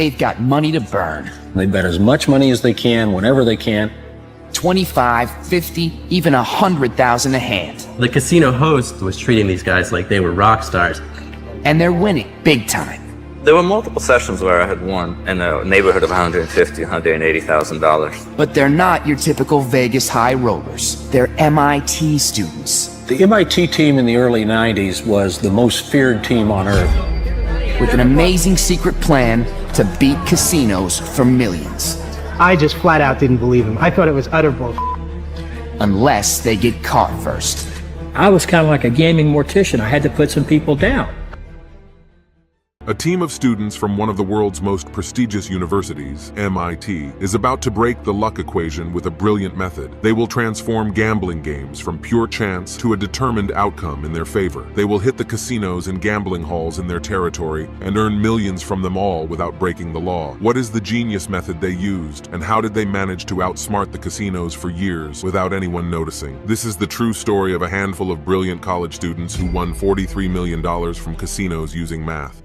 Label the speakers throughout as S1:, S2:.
S1: they've got money to burn.
S2: They bet as much money as they can, whenever they can.
S1: 25, 50, even 100,000 a hand.
S3: The casino host was treating these guys like they were rock stars.
S1: And they're winning big time.
S4: There were multiple sessions where I had won in a neighborhood of $150,000, $180,000.
S1: But they're not your typical Vegas high rollers. They're MIT students.
S2: The MIT team in the early 90s was the most feared team on earth.
S1: With an amazing secret plan to beat casinos for millions.
S5: I just flat out didn't believe him. I thought it was utter bullshit.
S1: Unless they get caught first.
S2: I was kind of like a gaming mortician. I had to put some people down.
S6: A team of students from one of the world's most prestigious universities, MIT, is about to break the luck equation with a brilliant method. They will transform gambling games from pure chance to a determined outcome in their favor. They will hit the casinos and gambling halls in their territory and earn millions from them all without breaking the law. What is the genius method they used, and how did they manage to outsmart the casinos for years without anyone noticing? This is the true story of a handful of brilliant college students who won $43 million from casinos using math.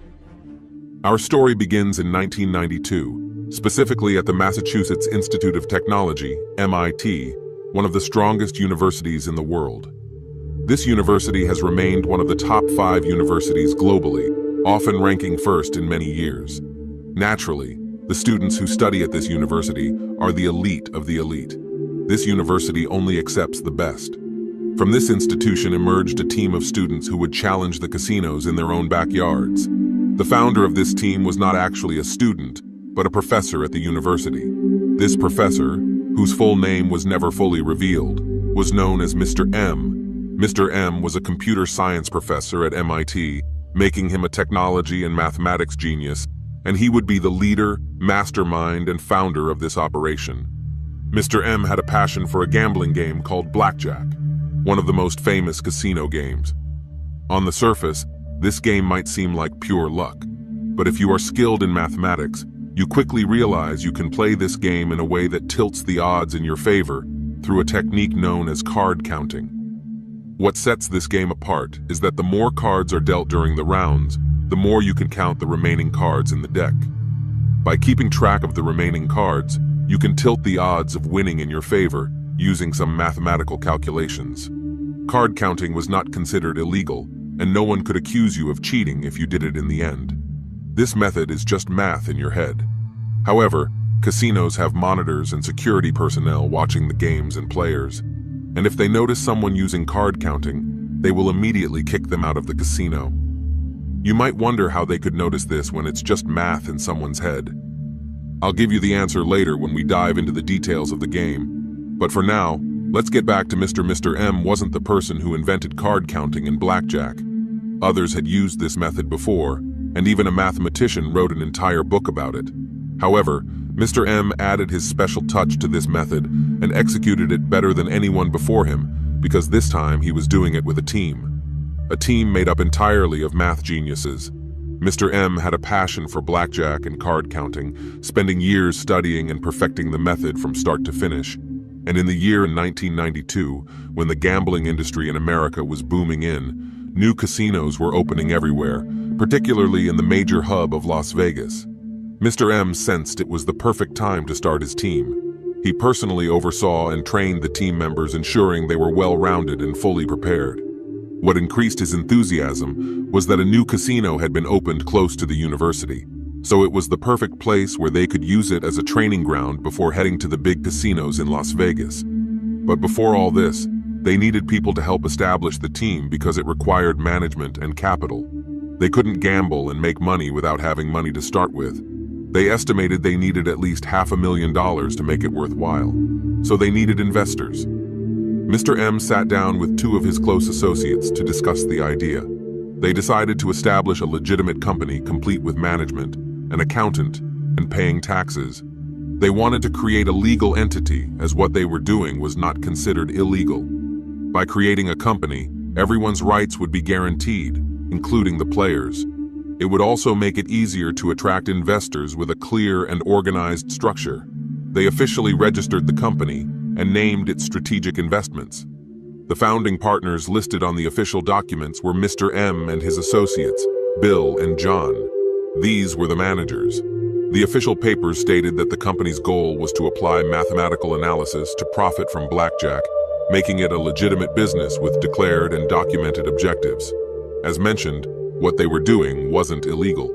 S6: Our story begins in 1992, specifically at the Massachusetts Institute of Technology, MIT, one of the strongest universities in the world. This university has remained one of the top 5 universities globally, often ranking first in many years. Naturally, the students who study at this university are the elite of the elite. This university only accepts the best. From this institution emerged a team of students who would challenge the casinos in their own backyards. The founder of this team was not actually a student, but a professor at the university. This professor, whose full name was never fully revealed, was known as Mr. M. Mr. M was a computer science professor at MIT, making him a technology and mathematics genius, and he would be the leader, mastermind, and founder of this operation. Mr. M had a passion for a gambling game called blackjack, one of the most famous casino games. On the surface, this game might seem like pure luck, but if you are skilled in mathematics, you quickly realize you can play this game in a way that tilts the odds in your favor through a technique known as card counting. What sets this game apart is that the more cards are dealt during the rounds, the more you can count the remaining cards in the deck. By keeping track of the remaining cards, you can tilt the odds of winning in your favor using some mathematical calculations. Card counting was not considered illegal, and no one could accuse you of cheating if you did it in the end. This method is just math in your head. However, casinos have monitors and security personnel watching the games and players, and if they notice someone using card counting, they will immediately kick them out of the casino. You might wonder how they could notice this when it's just math in someone's head. I'll give you the answer later when we dive into the details of the game, but for now, let's get back to Mr. M wasn't the person who invented card counting and blackjack. Others had used this method before, and even a mathematician wrote an entire book about it. However, Mr. M added his special touch to this method and executed it better than anyone before him, because this time he was doing it with a team. A team made up entirely of math geniuses. Mr. M had a passion for blackjack and card counting, spending years studying and perfecting the method from start to finish. And in the year 1992, when the gambling industry in America was booming in, new casinos were opening everywhere, particularly in the major hub of Las Vegas. Mr. M sensed it was the perfect time to start his team. He personally oversaw and trained the team members, ensuring they were well-rounded and fully prepared. What increased his enthusiasm was that a new casino had been opened close to the university, so it was the perfect place where they could use it as a training ground before heading to the big casinos in Las Vegas. But before all this, they needed people to help establish the team because it required management and capital. They couldn't gamble and make money without having money to start with. They estimated they needed at least $500,000 to make it worthwhile. So they needed investors. Mr. M sat down with 2 of his close associates to discuss the idea. They decided to establish a legitimate company complete with management, an accountant, and paying taxes. They wanted to create a legal entity, as what they were doing was not considered illegal. By creating a company, everyone's rights would be guaranteed, including the players. It would also make it easier to attract investors with a clear and organized structure. They officially registered the company and named it Strategic Investments. The founding partners listed on the official documents were Mr. M and his associates, Bill and John. These were the managers. The official papers stated that the company's goal was to apply mathematical analysis to profit from blackjack, making it a legitimate business with declared and documented objectives. As mentioned, what they were doing wasn't illegal.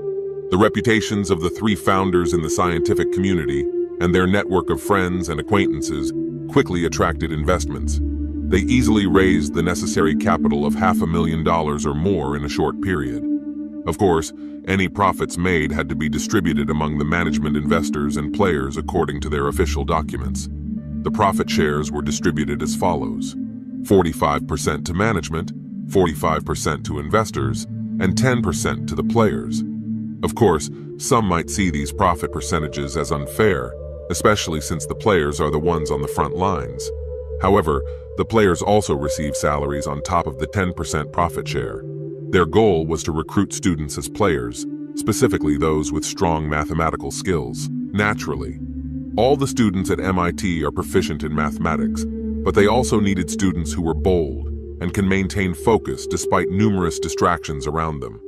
S6: The reputations of the three founders in the scientific community and their network of friends and acquaintances quickly attracted investments. They easily raised the necessary capital of $500,000 or more in a short period. Of course, any profits made had to be distributed among the management investors and players according to their official documents. The profit shares were distributed as follows: 45% to management, 45% to investors, and 10% to the players. Of course, some might see these profit percentages as unfair, especially since the players are the ones on the front lines. However, the players also receive salaries on top of the 10% profit share. Their goal was to recruit students as players, specifically those with strong mathematical skills. Naturally, all the students at MIT are proficient in mathematics, but they also needed students who were bold and can maintain focus despite numerous distractions around them.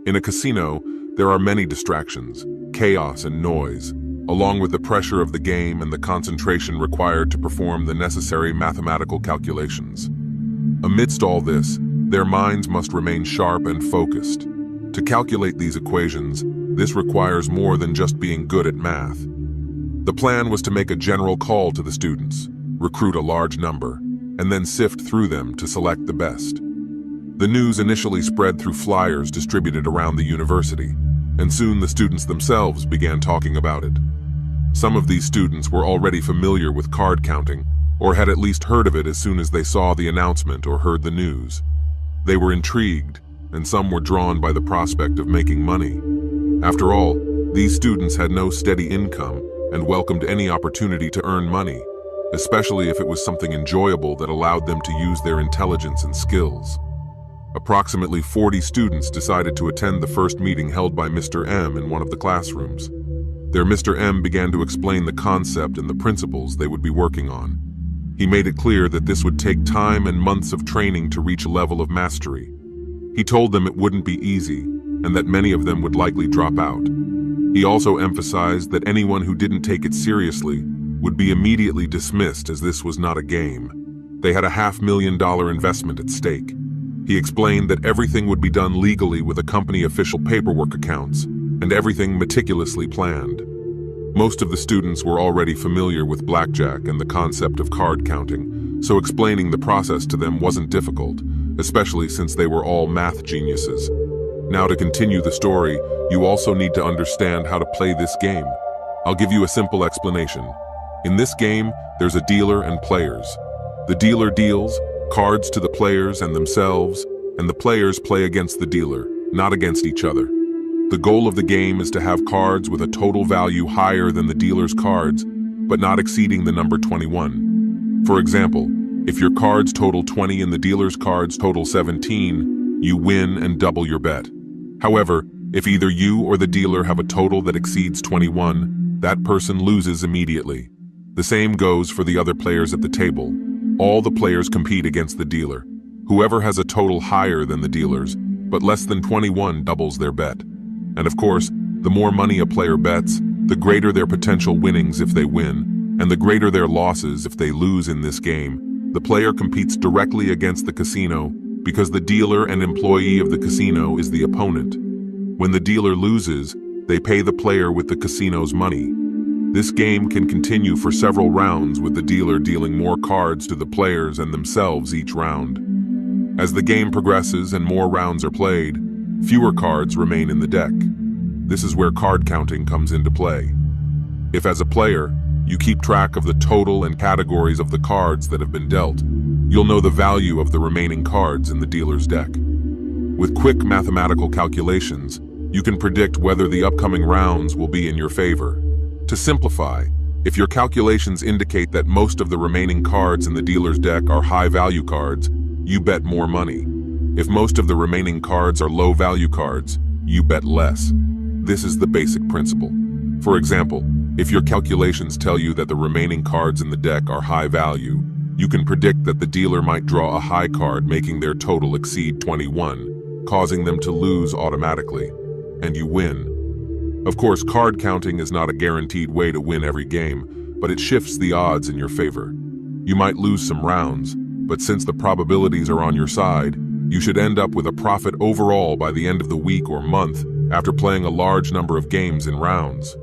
S6: In a casino, there are many distractions, chaos and noise, along with the pressure of the game and the concentration required to perform the necessary mathematical calculations. Amidst all this, their minds must remain sharp and focused. To calculate these equations, this requires more than just being good at math. The plan was to make a general call to the students, recruit a large number, and then sift through them to select the best. The news initially spread through flyers distributed around the university, and soon the students themselves began talking about it. Some of these students were already familiar with card counting, or had at least heard of it as soon as they saw the announcement or heard the news. They were intrigued, and some were drawn by the prospect of making money. After all, these students had no steady income and welcomed any opportunity to earn money, especially if it was something enjoyable that allowed them to use their intelligence and skills. Approximately 40 students decided to attend the first meeting held by Mr. M in one of the classrooms. There, Mr. M began to explain the concept and the principles they would be working on. He made it clear that this would take time and months of training to reach a level of mastery. He told them it wouldn't be easy, and that many of them would likely drop out. He also emphasized that anyone who didn't take it seriously would be immediately dismissed, as this was not a game. They had a $500,000 investment at stake. He explained that everything would be done legally with a company official paperwork accounts, and everything meticulously planned. Most of the students were already familiar with blackjack and the concept of card counting, so explaining the process to them wasn't difficult, especially since they were all math geniuses. Now, to continue the story, you also need to understand how to play this game. I'll give you a simple explanation. In this game, there's a dealer and players. The dealer deals cards to the players and themselves, and the players play against the dealer, not against each other. The goal of the game is to have cards with a total value higher than the dealer's cards, but not exceeding the number 21. For example, if your cards total 20 and the dealer's cards total 17, you win and double your bet. However, if either you or the dealer have a total that exceeds 21, that person loses immediately. The same goes for the other players at the table. All the players compete against the dealer. Whoever has a total higher than the dealer's, but less than 21, doubles their bet. And of course, the more money a player bets, the greater their potential winnings if they win, and the greater their losses if they lose in this game. The player competes directly against the casino because the dealer and employee of the casino is the opponent. When the dealer loses, they pay the player with the casino's money. This game can continue for several rounds, with the dealer dealing more cards to the players and themselves each round. As the game progresses and more rounds are played, fewer cards remain in the deck. This is where card counting comes into play. If, as a player, you keep track of the total and categories of the cards that have been dealt, you'll know the value of the remaining cards in the dealer's deck. With quick mathematical calculations, you can predict whether the upcoming rounds will be in your favor. To simplify, if your calculations indicate that most of the remaining cards in the dealer's deck are high-value cards, you bet more money. If most of the remaining cards are low-value cards, you bet less. This is the basic principle. For example, if your calculations tell you that the remaining cards in the deck are high value, you can predict that the dealer might draw a high card, making their total exceed 21, causing them to lose automatically, and you win. Of course, card counting is not a guaranteed way to win every game, but it shifts the odds in your favor. You might lose some rounds, but since the probabilities are on your side, you should end up with a profit overall by the end of the week or month after playing a large number of games in rounds.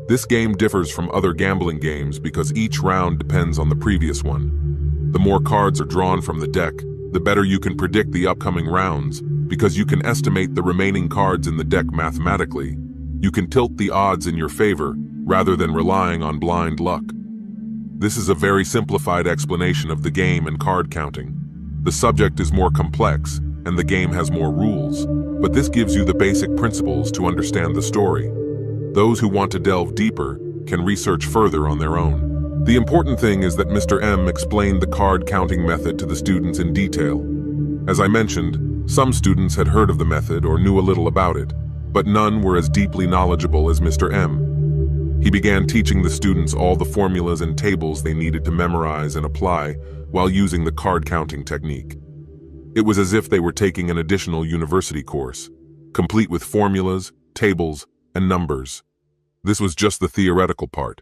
S6: This game differs from other gambling games because each round depends on the previous one. The more cards are drawn from the deck, the better you can predict the upcoming rounds, because you can estimate the remaining cards in the deck mathematically. You can tilt the odds in your favor rather than relying on blind luck. This is a very simplified explanation of the game and card counting. The subject is more complex and the game has more rules, but this gives you the basic principles to understand the story. Those who want to delve deeper can research further on their own. The important thing is that Mr. M explained the card counting method to the students in detail. As I mentioned, some students had heard of the method or knew a little about it, but none were as deeply knowledgeable as Mr. M. He began teaching the students all the formulas and tables they needed to memorize and apply while using the card counting technique. It was as if they were taking an additional university course, complete with formulas, tables, and numbers. This was just the theoretical part.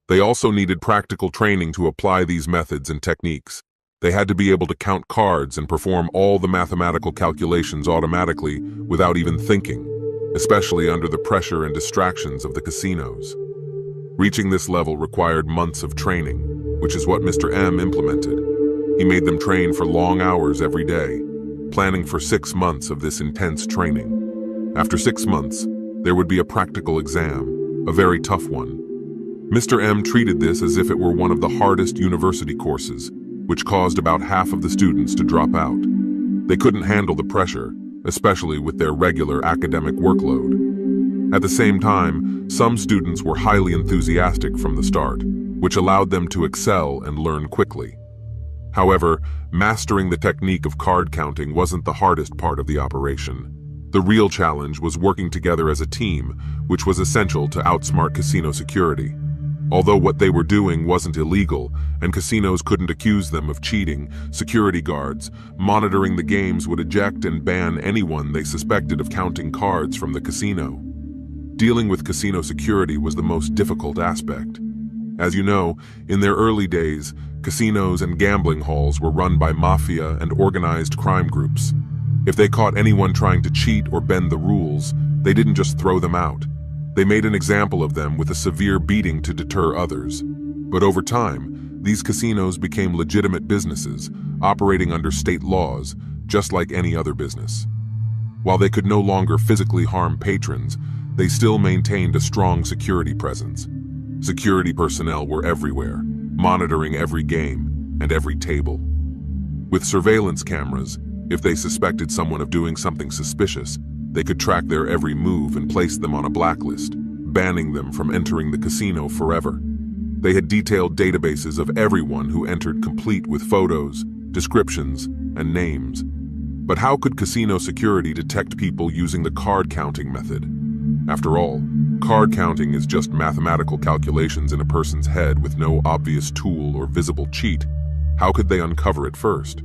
S6: They also needed practical training to apply these methods and techniques. They had to be able to count cards and perform all the mathematical calculations automatically without even thinking, especially under the pressure and distractions of the casinos. Reaching this level required months of training, which is what Mr. M implemented. He made them train for long hours every day, planning for 6 months of this intense training. After 6 months, there would be a practical exam, a very tough one. Mr. M treated this as if it were one of the hardest university courses, which caused about half of the students to drop out. They couldn't handle the pressure, especially with their regular academic workload. At the same time, some students were highly enthusiastic from the start, which allowed them to excel and learn quickly. However, mastering the technique of card counting wasn't the hardest part of the operation. The real challenge was working together as a team, which was essential to outsmart casino security. Although what they were doing wasn't illegal, and casinos couldn't accuse them of cheating, security guards monitoring the games would eject and ban anyone they suspected of counting cards from the casino. Dealing with casino security was the most difficult aspect. As you know, in their early days, casinos and gambling halls were run by mafia and organized crime groups. If they caught anyone trying to cheat or bend the rules, they didn't just throw them out. They made an example of them with a severe beating to deter others. But over time, these casinos became legitimate businesses, operating under state laws, just like any other business. While they could no longer physically harm patrons, they still maintained a strong security presence. Security personnel were everywhere, monitoring every game and every table. With surveillance cameras, if they suspected someone of doing something suspicious, they could track their every move and place them on a blacklist, banning them from entering the casino forever. They had detailed databases of everyone who entered, complete with photos, descriptions, and names. But how could casino security detect people using the card counting method? After all, card counting is just mathematical calculations in a person's head with no obvious tool or visible cheat. How could they uncover it first?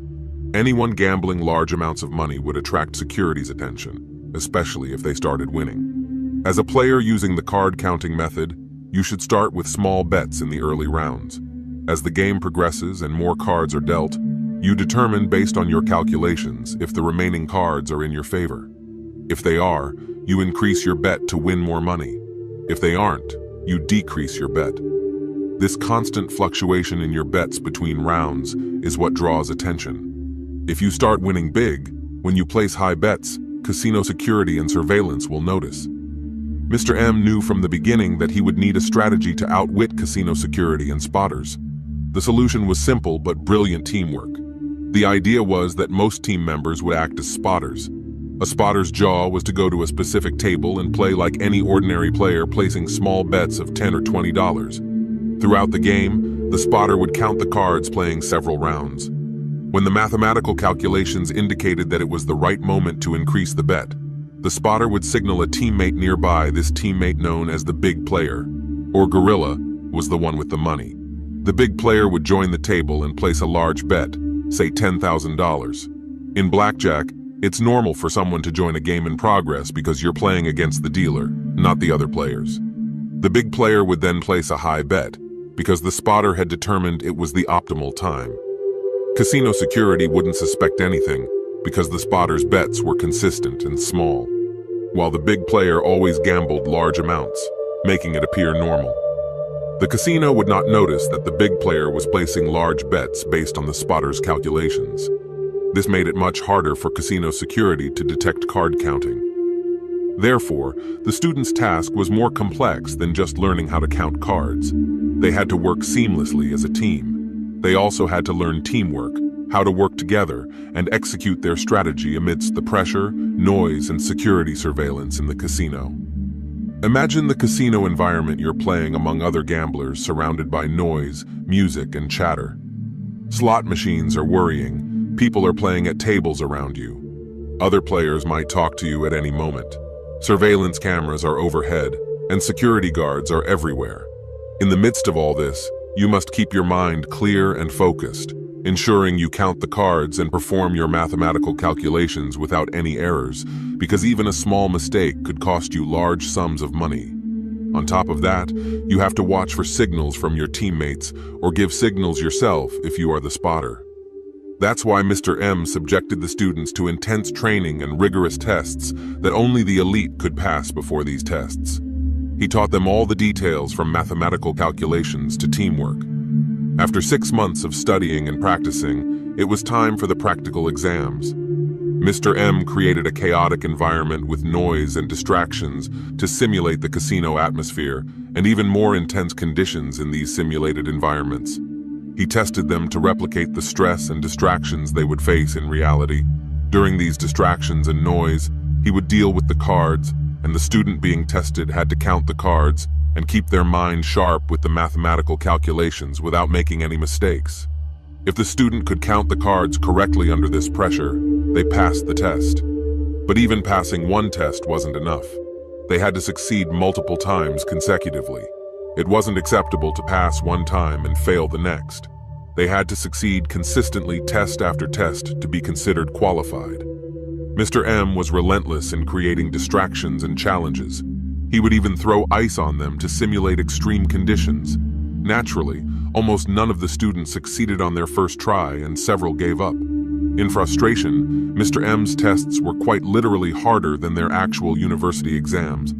S6: Anyone gambling large amounts of money would attract security's attention, especially if they started winning. As a player using the card counting method, you should start with small bets in the early rounds. As the game progresses and more cards are dealt, you determine based on your calculations if the remaining cards are in your favor. If they are, you increase your bet to win more money. If they aren't, you decrease your bet. This constant fluctuation in your bets between rounds is what draws attention. If you start winning big, when you place high bets, casino security and surveillance will notice. Mr. M knew from the beginning that he would need a strategy to outwit casino security and spotters. The solution was simple but brilliant teamwork. The idea was that most team members would act as spotters. A spotter's job was to go to a specific table and play like any ordinary player, placing small bets of $10 or $20. Throughout the game, the spotter would count the cards, playing several rounds. When the mathematical calculations indicated that it was the right moment to increase the bet, the spotter would signal a teammate nearby. This teammate, known as the big player, or gorilla, was the one with the money. The big player would join the table and place a large bet, say $10,000. In blackjack, It's normal for someone to join a game in progress because you're playing against the dealer, not the other players. The big player would then place a high bet, because the spotter had determined it was the optimal time. Casino security wouldn't suspect anything, because the spotter's bets were consistent and small, while the big player always gambled large amounts, making it appear normal. The casino would not notice that the big player was placing large bets based on the spotter's calculations. This made it much harder for casino security to detect card counting. Therefore, the students' task was more complex than just learning how to count cards. They had to work seamlessly as a team. They also had to learn teamwork, how to work together, and execute their strategy amidst the pressure, noise, and security surveillance in the casino. Imagine the casino environment you're playing among other gamblers surrounded by noise, music, and chatter. Slot machines are worrying. People are playing at tables around you. Other players might talk to you at any moment. Surveillance cameras are overhead, and security guards are everywhere. In the midst of all this, you must keep your mind clear and focused, ensuring you count the cards and perform your mathematical calculations without any errors, because even a small mistake could cost you large sums of money. On top of that, you have to watch for signals from your teammates or give signals yourself if you are the spotter. That's why Mr. M subjected the students to intense training and rigorous tests that only the elite could pass before these tests. He taught them all the details from mathematical calculations to teamwork. After 6 months of studying and practicing, it was time for the practical exams. Mr. M created a chaotic environment with noise and distractions to simulate the casino atmosphere and even more intense conditions in these simulated environments. He tested them to replicate the stress and distractions they would face in reality. During these distractions and noise, he would deal with the cards, and the student being tested had to count the cards and keep their mind sharp with the mathematical calculations without making any mistakes. If the student could count the cards correctly under this pressure, they passed the test. But even passing one test wasn't enough. They had to succeed multiple times consecutively. It wasn't acceptable to pass one time and fail the next. They had to succeed consistently test after test to be considered qualified. Mr. M was relentless in creating distractions and challenges. He would even throw ice on them to simulate extreme conditions. Naturally, almost none of the students succeeded on their first try and several gave up. In frustration, Mr. M's tests were quite literally harder than their actual university exams.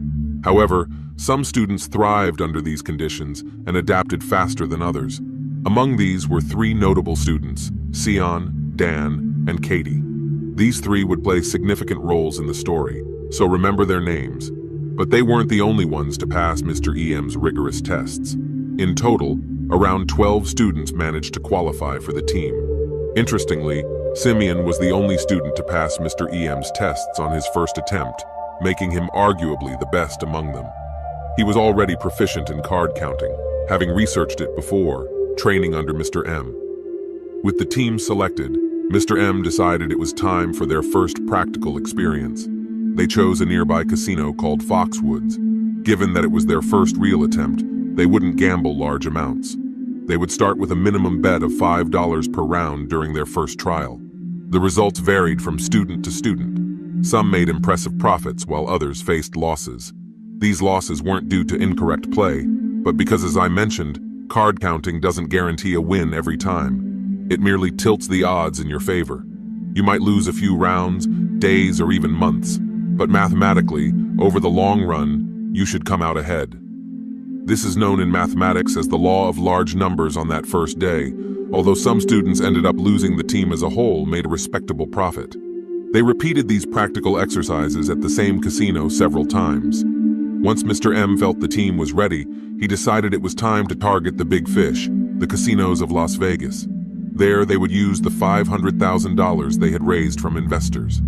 S6: However, some students thrived under these conditions and adapted faster than others. Among these were 3 notable students, Sion, Dan, and Katie. These 3 would play significant roles in the story, so remember their names. But they weren't the only ones to pass Mr. EM's rigorous tests. In total, around 12 students managed to qualify for the team. Interestingly, Simeon was the only student to pass Mr. EM's tests on his first attempt, making him arguably the best among them. He was already proficient in card counting, having researched it before, training under Mr. M. With the team selected, Mr. M decided it was time for their first practical experience. They chose a nearby casino called Foxwoods. Given that it was their first real attempt, they wouldn't gamble large amounts. They would start with a minimum bet of $5 per round during their first trial. The results varied from student to student. Some made impressive profits while others faced losses. These losses weren't due to incorrect play, but because, as I mentioned, card counting doesn't guarantee a win every time. It merely tilts the odds in your favor. You might lose a few rounds, days, or even months, but mathematically, over the long run, you should come out ahead. This is known in mathematics as the law of large numbers on that first day, although some students ended up losing. The team as a whole made a respectable profit. They repeated these practical exercises at the same casino several times. Once Mr. M felt the team was ready, he decided it was time to target the big fish, the casinos of Las Vegas. There, they would use the $500,000 they had raised from investors.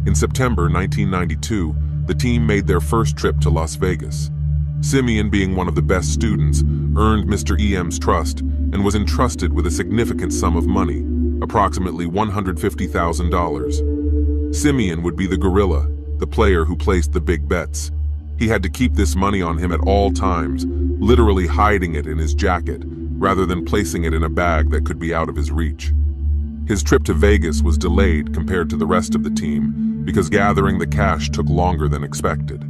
S6: In September 1992, the team made their first trip to Las Vegas. Simeon, being one of the best students, earned Mr. EM's trust and was entrusted with a significant sum of money, approximately $150,000. Simeon would be the gorilla, the player who placed the big bets. He had to keep this money on him at all times, literally hiding it in his jacket, rather than placing it in a bag that could be out of his reach. His trip to Vegas was delayed compared to the rest of the team because gathering the cash took longer than expected.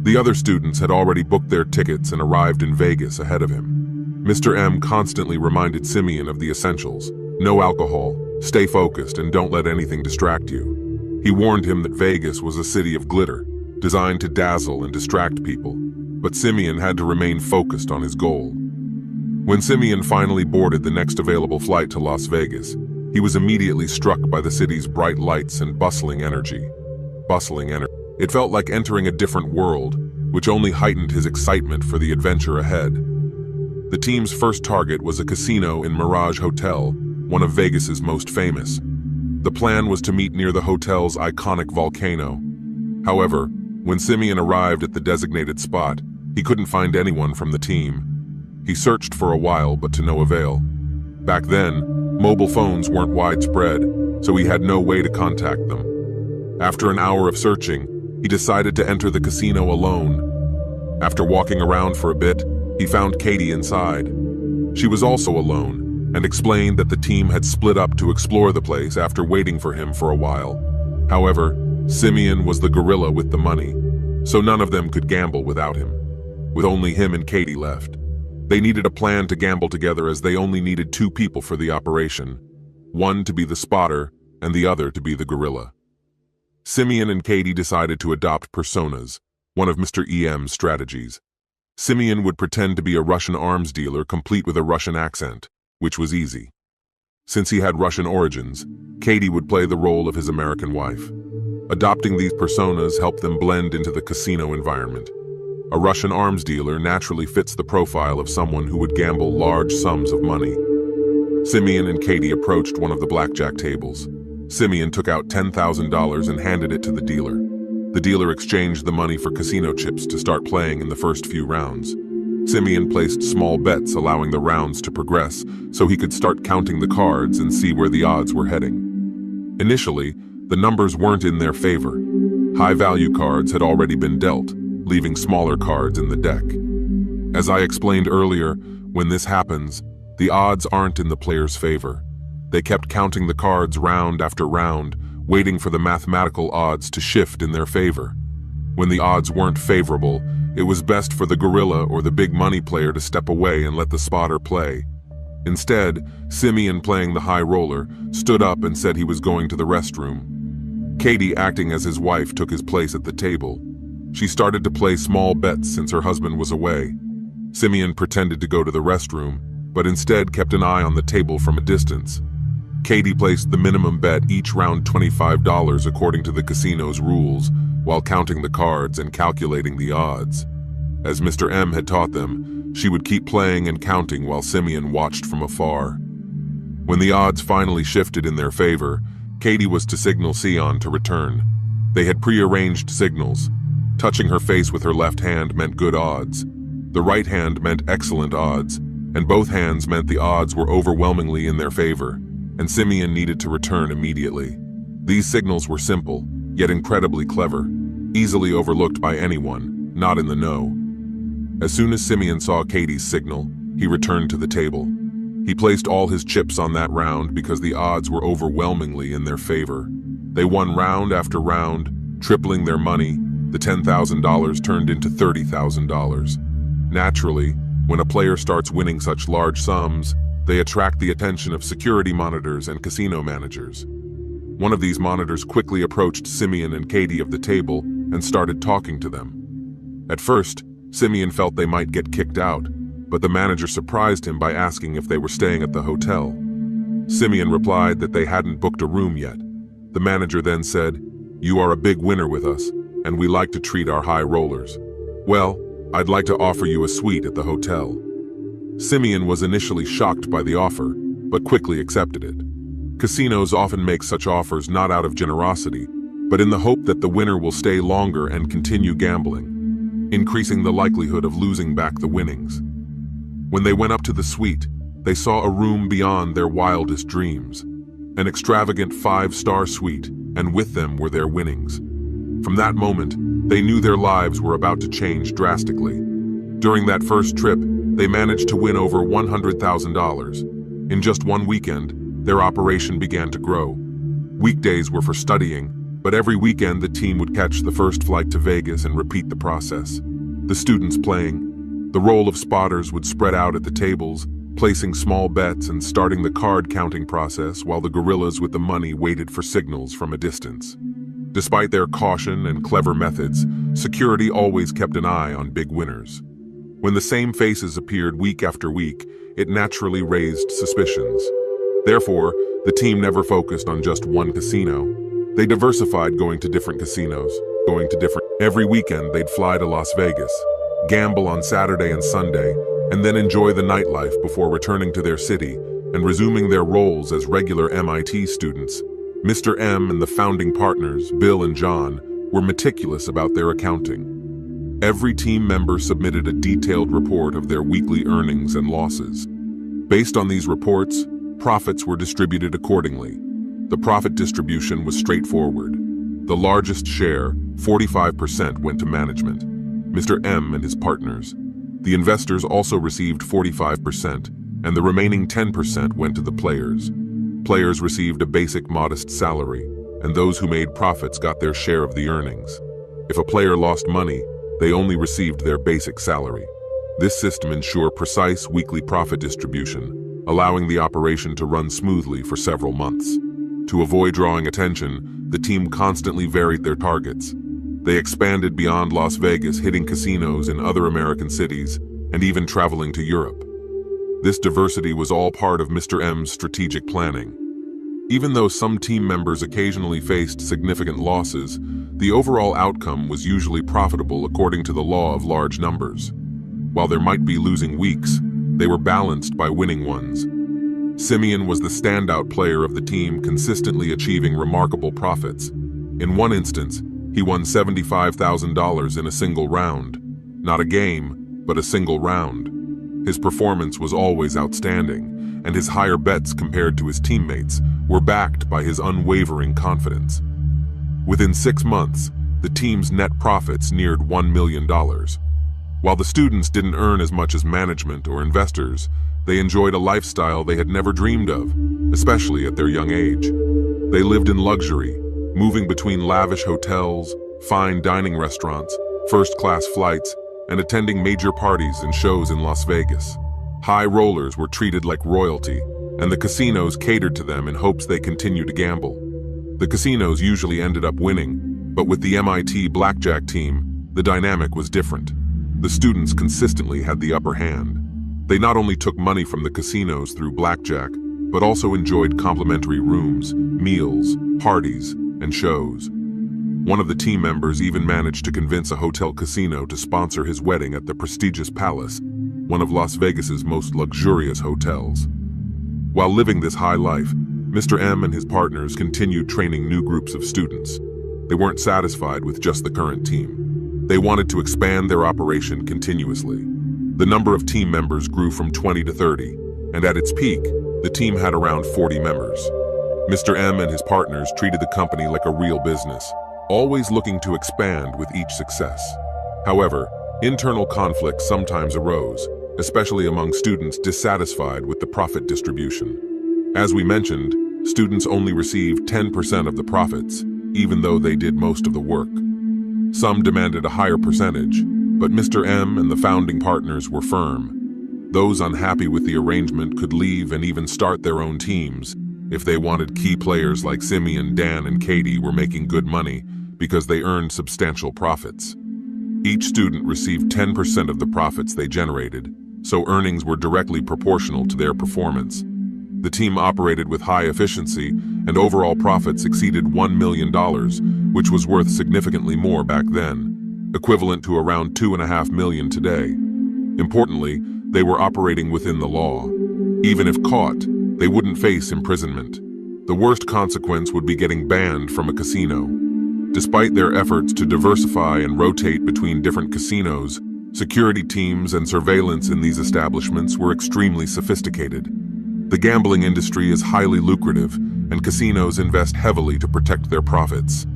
S6: The other students had already booked their tickets and arrived in Vegas ahead of him. Mr. M constantly reminded Simeon of the essentials: no alcohol, stay focused, and don't let anything distract you. He warned him that Vegas was a city of glitter, designed to dazzle and distract people, but Simeon had to remain focused on his goal. When Simeon finally boarded the next available flight to Las Vegas, he was immediately struck by the city's bright lights and bustling energy. It felt like entering a different world, which only heightened his excitement for the adventure ahead. The team's first target was a casino in Mirage Hotel, one of Vegas's most famous. The plan was to meet near the hotel's iconic volcano. However, when Simeon arrived at the designated spot, he couldn't find anyone from the team. He searched for a while, but to no avail. Back then, mobile phones weren't widespread, so he had no way to contact them. After an hour of searching, he decided to enter the casino alone. After walking around for a bit, he found Katie inside. She was also alone, and explained that the team had split up to explore the place after waiting for him for a while. However, Simeon was the gorilla with the money, so none of them could gamble without him, with only him and Katie left. They needed a plan to gamble together as they only needed 2 people for the operation, one to be the spotter and the other to be the gorilla. Simeon and Katie decided to adopt personas, one of Mr. EM's strategies. Simeon would pretend to be a Russian arms dealer complete with a Russian accent, which was easy. Since he had Russian origins, Katie would play the role of his American wife. Adopting these personas helped them blend into the casino environment. A Russian arms dealer naturally fits the profile of someone who would gamble large sums of money. Simeon and Katie approached one of the blackjack tables. Simeon took out $10,000 and handed it to the dealer. The dealer exchanged the money for casino chips to start playing in the first few rounds. Simeon placed small bets, allowing the rounds to progress so he could start counting the cards and see where the odds were heading. Initially, the numbers weren't in their favor. High-value cards had already been dealt, leaving smaller cards in the deck. As I explained earlier, when this happens, the odds aren't in the player's favor. They kept counting the cards round after round, waiting for the mathematical odds to shift in their favor. When the odds weren't favorable, it was best for the gorilla or the big money player to step away and let the spotter play. Instead, Simeon, playing the high roller, stood up and said he was going to the restroom. Katie, acting as his wife, took his place at the table. She started to play small bets since her husband was away. Simeon pretended to go to the restroom, but instead kept an eye on the table from a distance. Katie placed the minimum bet each round $25 according to the casino's rules, while counting the cards and calculating the odds. As Mr. M had taught them, she would keep playing and counting while Simeon watched from afar. When the odds finally shifted in their favor, Katie was to signal Sion to return. They had prearranged signals. Touching her face with her left hand meant good odds. The right hand meant excellent odds, and both hands meant the odds were overwhelmingly in their favor, and Simeon needed to return immediately. These signals were simple, yet incredibly clever, easily overlooked by anyone, not in the know. As soon as Simeon saw Katie's signal, he returned to the table. He placed all his chips on that round because the odds were overwhelmingly in their favor. They won round after round, tripling their money. The $10,000 turned into $30,000. Naturally, when a player starts winning such large sums, they attract the attention of security monitors and casino managers. One of these monitors quickly approached Simeon and Katie of the table and started talking to them. At first, Simeon felt they might get kicked out, but the manager surprised him by asking if they were staying at the hotel. Simeon replied that they hadn't booked a room yet. The manager then said, "You are a big winner with us, and we like to treat our high rollers. Well, I'd like to offer you a suite at the hotel." Simeon was initially shocked by the offer, but quickly accepted it. Casinos often make such offers not out of generosity, but in the hope that the winner will stay longer and continue gambling, increasing the likelihood of losing back the winnings. When they went up to the suite, they saw a room beyond their wildest dreams, an extravagant 5-star suite, and with them were their winnings. From that moment, they knew their lives were about to change drastically. During that first trip, they managed to win over $100,000. In just one weekend, their operation began to grow. Weekdays were for studying, but every weekend the team would catch the first flight to Vegas and repeat the process. The students playing. The role of spotters would spread out at the tables, placing small bets and starting the card counting process while the gorillas with the money waited for signals from a distance. Despite their caution and clever methods, security always kept an eye on big winners. When the same faces appeared week after week, it naturally raised suspicions. Therefore, the team never focused on just one casino. They diversified, going to different casinos, Every weekend they'd fly to Las Vegas, gamble on Saturday and Sunday, and then enjoy the nightlife before returning to their city and resuming their roles as regular MIT students. Mr. M and the founding partners, Bill and John, were meticulous about their accounting. Every team member submitted a detailed report of their weekly earnings and losses. Based on these reports, profits were distributed accordingly. The profit distribution was straightforward. The largest share, 45%, went to management, Mr. M and his partners. The investors also received 45%, and the remaining 10% went to the players. Players received a basic modest salary, and those who made profits got their share of the earnings. If a player lost money, they only received their basic salary. This system ensured precise weekly profit distribution, allowing the operation to run smoothly for several months. To avoid drawing attention, the team constantly varied their targets. They expanded beyond Las Vegas, hitting casinos in other American cities, and even traveling to Europe. This diversity was all part of Mr. M's strategic planning. Even though some team members occasionally faced significant losses, the overall outcome was usually profitable according to the law of large numbers. While there might be losing weeks, they were balanced by winning ones. Simeon was the standout player of the team, consistently achieving remarkable profits. In one instance, he won $75,000 in a single round. Not a game, but a single round. His performance was always outstanding, and his higher bets compared to his teammates were backed by his unwavering confidence. Within 6 months, the team's net profits neared $1 million. While the students didn't earn as much as management or investors, they enjoyed a lifestyle they had never dreamed of, especially at their young age. They lived in luxury, moving between lavish hotels, fine dining restaurants, first-class flights, and attending major parties and shows in Las Vegas. High rollers were treated like royalty, and the casinos catered to them in hopes they continued to gamble. The casinos usually ended up winning, but with the MIT blackjack team, the dynamic was different. The students consistently had the upper hand. They not only took money from the casinos through blackjack, but also enjoyed complimentary rooms, meals, parties, and shows. One of the team members even managed to convince a hotel casino to sponsor his wedding at the prestigious Palace, one of Las Vegas's most luxurious hotels. While living this high life, Mr. M and his partners continued training new groups of students. They weren't satisfied with just the current team. They wanted to expand their operation continuously. The number of team members grew from 20 to 30, and at its peak, the team had around 40 members. Mr. M and his partners treated the company like a real business, always looking to expand with each success. However, internal conflicts sometimes arose, especially among students dissatisfied with the profit distribution. As we mentioned, students only received 10% of the profits, even though they did most of the work. Some demanded a higher percentage, but Mr. M and the founding partners were firm. Those unhappy with the arrangement could leave and even start their own teams if they wanted. Key players like Simeon, Dan, and Katie were making good money because they earned substantial profits. Each student received 10% of the profits they generated, so earnings were directly proportional to their performance. The team operated with high efficiency, and overall profits exceeded $1 million, which was worth significantly more back then, equivalent to around $2.5 million today. Importantly, they were operating within the law. Even if caught, they wouldn't face imprisonment. The worst consequence would be getting banned from a casino. Despite their efforts to diversify and rotate between different casinos, security teams and surveillance in these establishments were extremely sophisticated. The gambling industry is highly lucrative, and casinos invest heavily to protect their profits.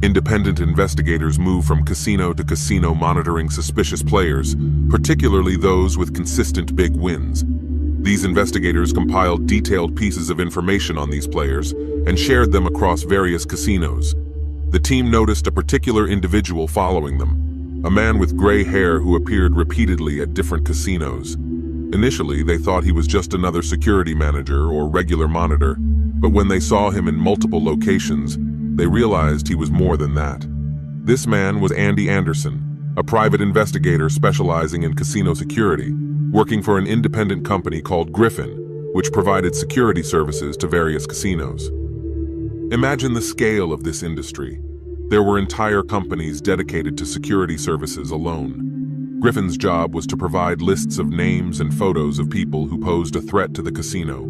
S6: Independent investigators move from casino to casino monitoring suspicious players, particularly those with consistent big wins. These investigators compiled detailed pieces of information on these players and shared them across various casinos. The team noticed a particular individual following them, a man with gray hair who appeared repeatedly at different casinos. Initially, they thought he was just another security manager or regular monitor, but when they saw him in multiple locations, they realized he was more than that. This man was Andy Anderson, a private investigator specializing in casino security, working for an independent company called Griffin, which provided security services to various casinos. Imagine the scale of this industry. There were entire companies dedicated to security services alone. Griffin's job was to provide lists of names and photos of people who posed a threat to the casino.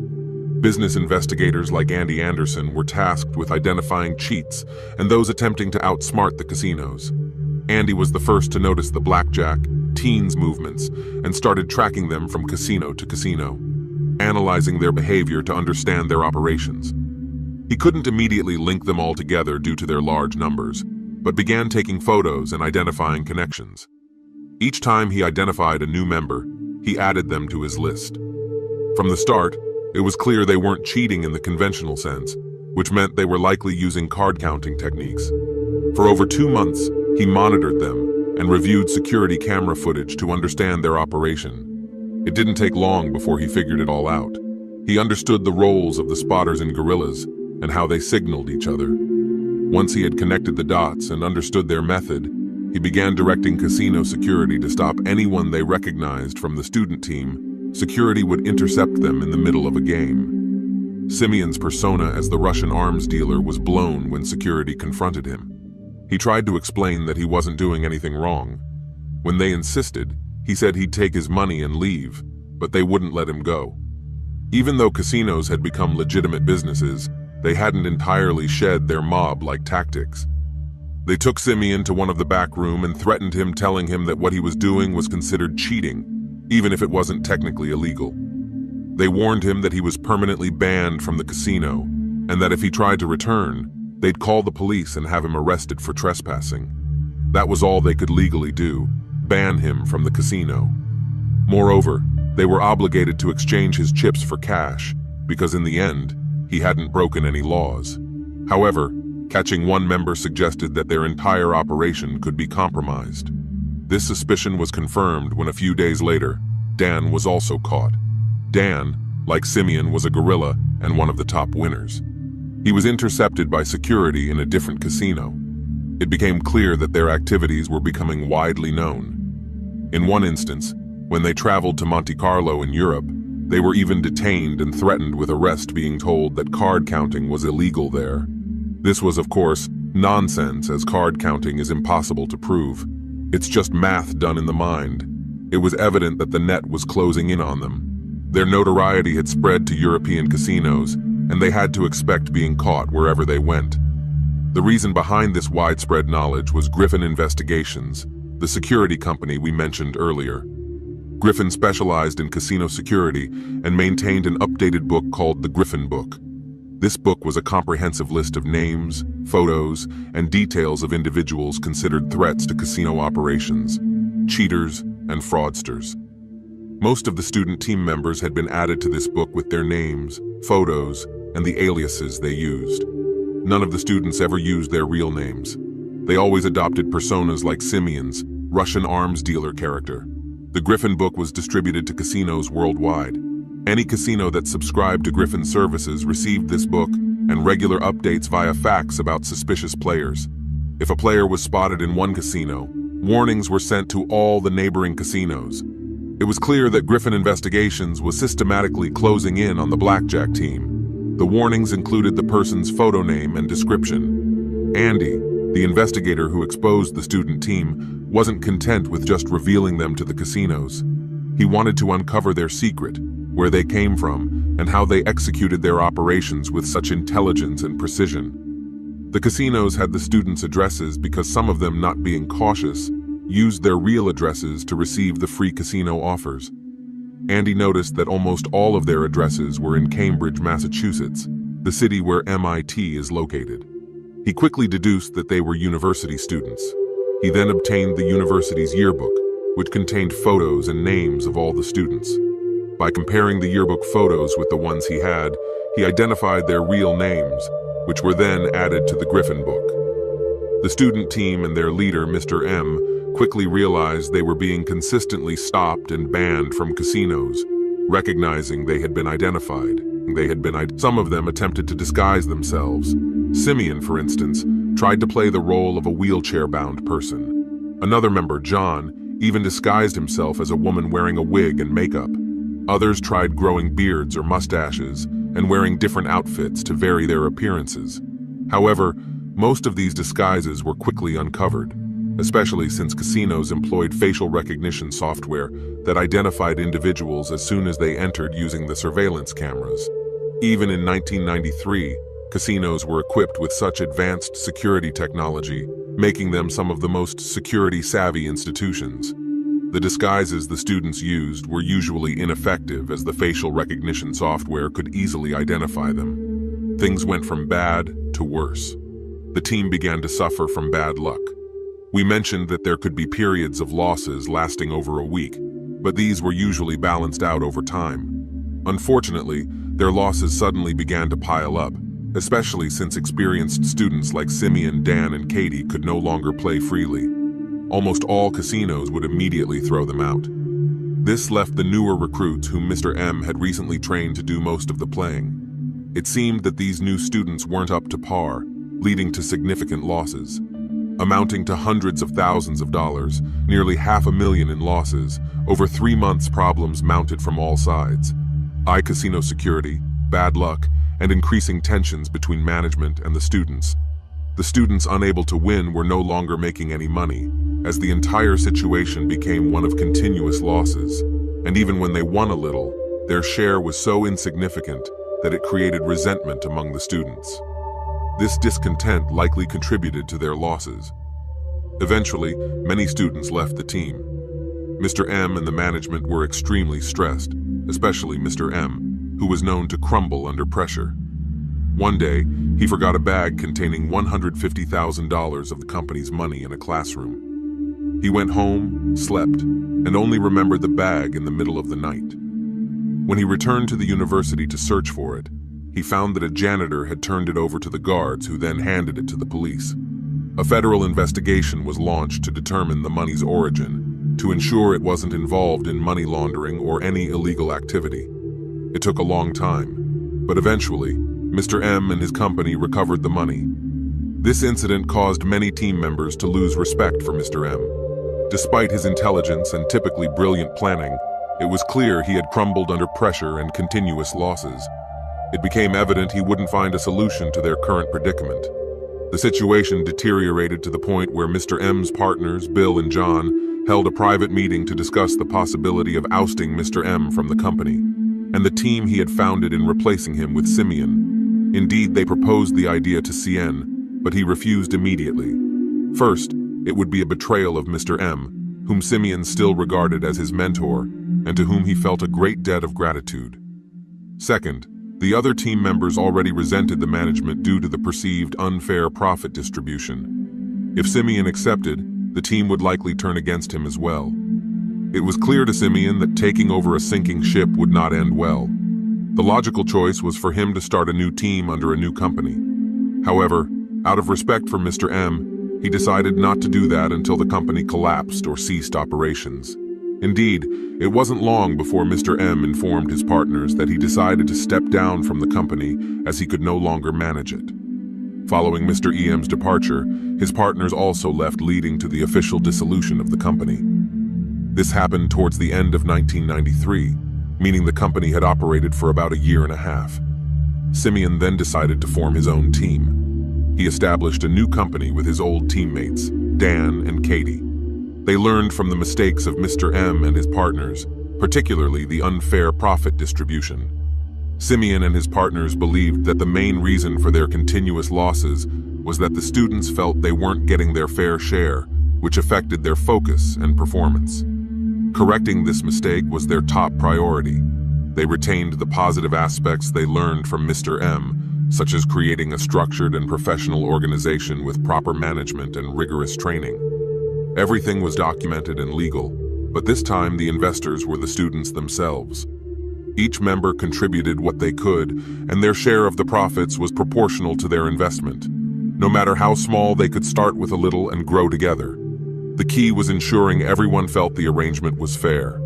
S6: Business investigators like Andy Anderson were tasked with identifying cheats and those attempting to outsmart the casinos. Andy was the first to notice the blackjack, teens movements, and started tracking them from casino to casino, analyzing their behavior to understand their operations. He couldn't immediately link them all together due to their large numbers, but began taking photos and identifying connections. Each time he identified a new member, he added them to his list. From the start, it was clear they weren't cheating in the conventional sense, which meant they were likely using card counting techniques. For over 2 months, he monitored them and reviewed security camera footage to understand their operation. It didn't take long before he figured it all out. He understood the roles of the spotters and guerrillas and how they signaled each other. Once he had connected the dots and understood their method, he began directing casino security to stop anyone they recognized from the student team. Security would intercept them in the middle of a game. Simeon's persona as the Russian arms dealer was blown when security confronted him. He tried to explain that he wasn't doing anything wrong. When they insisted, he said he'd take his money and leave, but they wouldn't let him go. Even though casinos had become legitimate businesses, they hadn't entirely shed their mob-like tactics. They took Simeon to one of the back room and threatened him, telling him that what he was doing was considered cheating, even if it wasn't technically illegal. They warned him that he was permanently banned from the casino, and that if he tried to return, they'd call the police and have him arrested for trespassing. That was all they could legally do, ban him from the casino. Moreover, they were obligated to exchange his chips for cash, because in the end, he hadn't broken any laws. However, catching one member suggested that their entire operation could be compromised. This suspicion was confirmed when a few days later, Dan was also caught. Dan, like Simeon, was a guerrilla and one of the top winners. He was intercepted by security in a different casino. It became clear that their activities were becoming widely known. In one instance, when they traveled to Monte Carlo in Europe, they were even detained and threatened with arrest, being told that card counting was illegal there. This was, of course, nonsense, as card counting is impossible to prove. It's just math done in the mind. It was evident that the net was closing in on them. Their notoriety had spread to European casinos, and they had to expect being caught wherever they went. The reason behind this widespread knowledge was Griffin Investigations, the security company we mentioned earlier. Griffin specialized in casino security and maintained an updated book called the Griffin Book. This book was a comprehensive list of names, photos, and details of individuals considered threats to casino operations, cheaters, and fraudsters. Most of the student team members had been added to this book with their names, photos, and the aliases they used. None of the students ever used their real names. They always adopted personas like Simeon's, Russian arms dealer character. The Griffin Book was distributed to casinos worldwide. Any casino that subscribed to Griffin services received this book and regular updates via fax about suspicious players. If a player was spotted in one casino, warnings were sent to all the neighboring casinos. It was clear that Griffin Investigations was systematically closing in on the blackjack team. The warnings included the person's photo name and description. Andy, the investigator who exposed the student team, wasn't content with just revealing them to the casinos. He wanted to uncover their secret, where they came from, and how they executed their operations with such intelligence and precision. The casinos had the students' addresses because some of them, not being cautious, used their real addresses to receive the free casino offers. Andy noticed that almost all of their addresses were in Cambridge, Massachusetts, the city where MIT is located. He quickly deduced that they were university students. He then obtained the university's yearbook, which contained photos and names of all the students. By comparing the yearbook photos with the ones he had, he identified their real names, which were then added to the Griffin book. The student team and their leader, Mr. M, quickly realized they were being consistently stopped and banned from casinos, recognizing they had been identified. Some of them attempted to disguise themselves. Simeon, for instance, tried to play the role of a wheelchair-bound person. Another member, John, even disguised himself as a woman wearing a wig and makeup. Others tried growing beards or mustaches and wearing different outfits to vary their appearances. However, most of these disguises were quickly uncovered, especially since casinos employed facial recognition software that identified individuals as soon as they entered using the surveillance cameras. Even in 1993, casinos were equipped with such advanced security technology, making them some of the most security-savvy institutions. The disguises the students used were usually ineffective, as the facial recognition software could easily identify them. Things went from bad to worse. The team began to suffer from bad luck. We mentioned that there could be periods of losses lasting over a week, but these were usually balanced out over time. Unfortunately, their losses suddenly began to pile up, especially since experienced students like Simeon, Dan, and Katie could no longer play freely. Almost all casinos would immediately throw them out. This left the newer recruits whom Mr. M had recently trained to do most of the playing. It seemed that these new students weren't up to par, leading to significant losses. Amounting to hundreds of thousands of dollars, nearly $500,000 in losses, over 3 months problems mounted from all sides. iCasino security, bad luck, and increasing tensions between management and the students. The students unable to win were no longer making any money, as the entire situation became one of continuous losses. And even when they won a little, their share was so insignificant that it created resentment among the students. This discontent likely contributed to their losses. Eventually, many students left the team. Mr. M and the management were extremely stressed, especially Mr. M, who was known to crumble under pressure. One day, he forgot a bag containing $150,000 of the company's money in a classroom. He went home, slept, and only remembered the bag in the middle of the night. When he returned to the university to search for it, he found that a janitor had turned it over to the guards, who then handed it to the police. A federal investigation was launched to determine the money's origin, to ensure it wasn't involved in money laundering or any illegal activity. It took a long time, but eventually, Mr. M and his company recovered the money. This incident caused many team members to lose respect for Mr. M. Despite his intelligence and typically brilliant planning, it was clear he had crumbled under pressure and continuous losses. It became evident he wouldn't find a solution to their current predicament. The situation deteriorated to the point where Mr. M's partners, Bill and John, held a private meeting to discuss the possibility of ousting Mr. M from the company, and the team he had founded in replacing him with Simeon. Indeed, they proposed the idea to Cien, but he refused immediately. First, it would be a betrayal of Mr. M, whom Simeon still regarded as his mentor, and to whom he felt a great debt of gratitude. Second, the other team members already resented the management due to the perceived unfair profit distribution. If Simeon accepted, the team would likely turn against him as well. It was clear to Simeon that taking over a sinking ship would not end well. The logical choice was for him to start a new team under a new company. However, out of respect for Mr. M, he decided not to do that until the company collapsed or ceased operations. Indeed, it wasn't long before Mr. M informed his partners that he decided to step down from the company as he could no longer manage it. Following Mr. EM's departure, his partners also left, leading to the official dissolution of the company. This happened towards the end of 1993, meaning the company had operated for about a year and a half. Simeon then decided to form his own team. He established a new company with his old teammates, Dan and Katie. They learned from the mistakes of Mr. M and his partners, particularly the unfair profit distribution. Simeon and his partners believed that the main reason for their continuous losses was that the students felt they weren't getting their fair share, which affected their focus and performance. Correcting this mistake was their top priority. They retained the positive aspects they learned from Mr. M, such as creating a structured and professional organization with proper management and rigorous training. Everything was documented and legal, but this time the investors were the students themselves. Each member contributed what they could, and their share of the profits was proportional to their investment. No matter how small, they could start with a little and grow together. The key was ensuring everyone felt the arrangement was fair.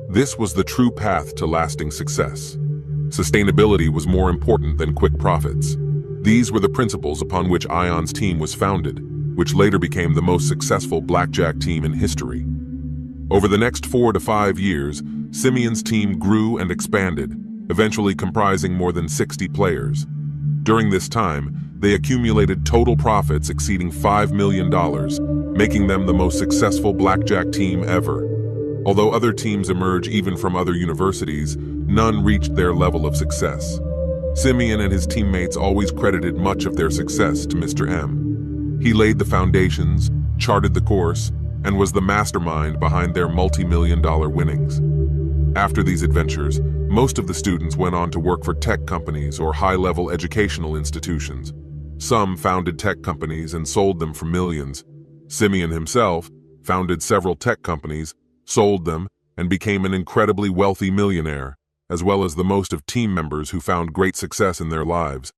S6: This was the true path to lasting success. Sustainability was more important than quick profits. These were the principles upon which Ion's team was founded, which later became the most successful blackjack team in history. Over the next 4 to 5 years, Simeon's team grew and expanded, eventually comprising more than 60 players. During this time, they accumulated total profits exceeding $5 million, making them the most successful blackjack team ever. Although other teams emerge even from other universities, none reached their level of success. Simeon and his teammates always credited much of their success to Mr. M. He laid the foundations, charted the course, and was the mastermind behind their multi-million-dollar winnings. After these adventures, most of the students went on to work for tech companies or high-level educational institutions. Some founded tech companies and sold them for millions. Simeon himself founded several tech companies, sold them, and became an incredibly wealthy millionaire, as well as the most of team members who found great success in their lives.